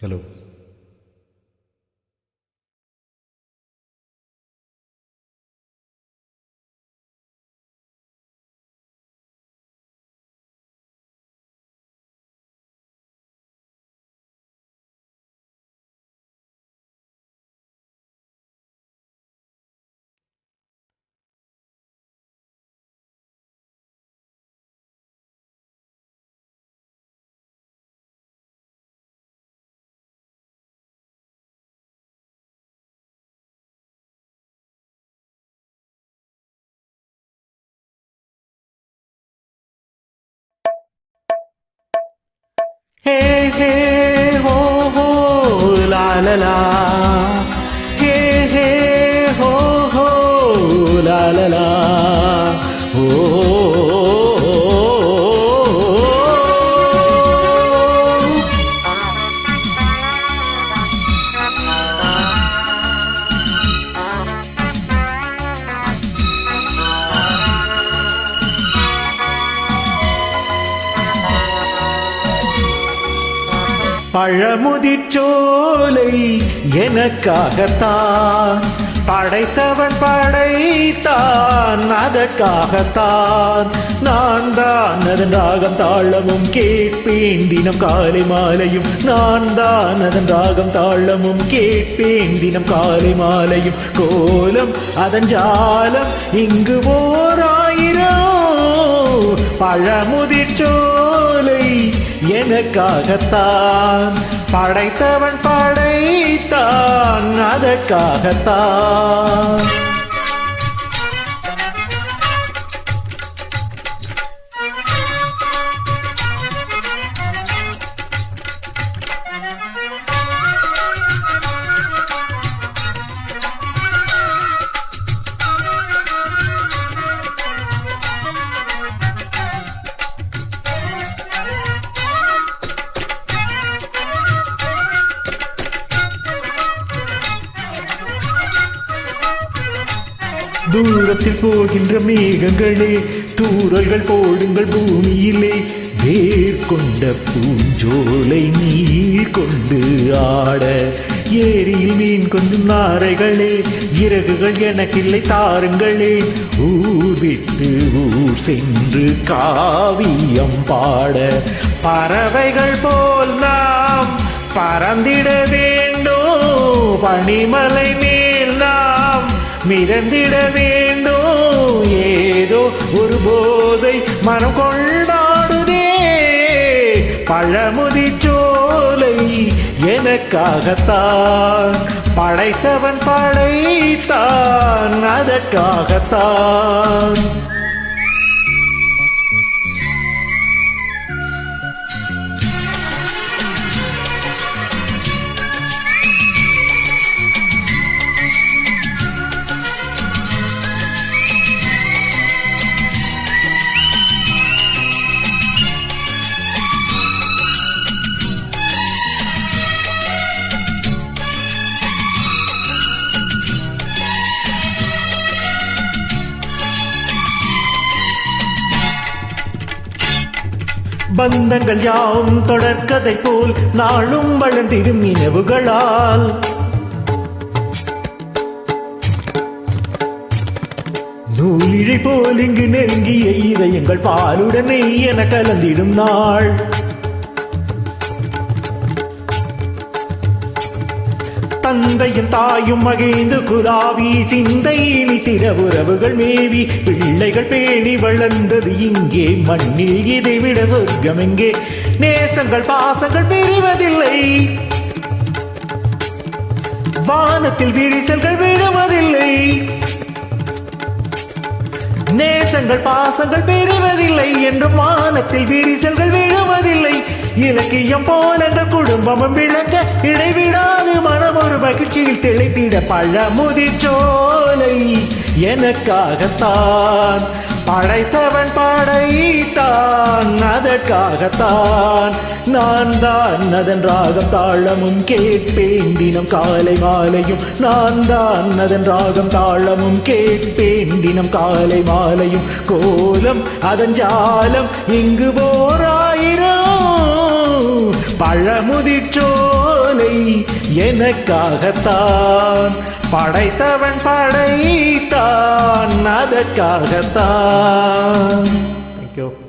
Hello. ஹே ஹே ஹோ ஹோ லா லா லா. ஹே ஹே ஹோ ஹோ லா லா லா. ஓ பழமுதிர்ச்சோலை எனக்காகத்தான் படைத்தவன் படைத்தான், அதற்காகத்தான் நான் தான் அதன் ராகம் தாளமும் கேட்பேன் தினம் காலை மாலையும். நான் தான் அதன் ராகம் தாளமும் கேட்பேன் தினம் காலை மாலையும். கோலம் அதன் ஜாலம் இங்கு ஓர் ஆயிரம். பழமுதிர்ச்சோலை எனக்காகத்தான் படைத்தவன் படைத்தான், அதற்காகத்தான். தூரத்தில் போகின்ற மேகங்களே, தூறல்கள் போடுங்கள் பூமியிலே. வேர் கொண்ட பூஞ்சோலை நீர் கொண்டு ஆட, ஏரியில் மீன் கொஞ்சம் நாரைகளே, இறகுகள் எனக்கில்லை தாருங்களே. ஊர் விட்டு ஊர் சென்று காவியம் பாட, பறவைகள் போல் நாம் பறந்திட வேண்டும். பனிமலை மேல் நாம் மிதந்திட வேண்டும். ஏதோ ஒரு போதை மனம் கொண்டாடுதே. பழமுதிர்ச்சோலை எனக்காகத்தான் படைத்தவன் படைத்தான், அதற்காகத்தான். பந்தங்கள் யாவும் தொடர்கதை போல் நாளும் வளர்ந்திடும் நினைவுகளால். நூலிழை போல் இங்கு நெருங்கிய இதயங்கள் பாலுடனே என கலந்திடும் நாள். தந்தையும் தாயும் மகிழ்ந்து குலாவி சிந்தை இனித்திட உறவுகள் மேவி, பிள்ளைகள் பேணி வளர்ந்தது இங்கே மண்ணில். இதை விட சொர்க்கம் எங்கே? நேசங்கள் பாசங்கள் பிரிவதில்லை, வானத்தில் விரிசல்கள் விழுவதில்லை. நேசங்கள் பாசங்கள் பிரிவதில்லை என்றும் வானத்தில் விரிசல்கள் விழுவதில்லை. இலக்கியம் போல என்ற குடும்பமும் விளங்க இடைவிடாது மனம் ஒரு மகிழ்ச்சியில் தெளித்திட. பழமுதிர்ச்சோலை எனக்காகத்தான் படைத்தவன் படைத்தான், அதற்காகத்தான். நான் தான் அதன் ராகம் தாளமும் கேட்பேன் தினம் காலை மாலையும். நான் தான் அதன் ராகம் தாளமும் கேட்பேன் தினம் காலை மாலையும். கோலம் அதன் ஜாலம் இங்கு ஓர் ஆயிரம். பழமுதிர்ச்சோலை எனக்காகத்தான், படைத்தவன் படைத்தான் அதற்காகத்தான். தேங்க்யூ.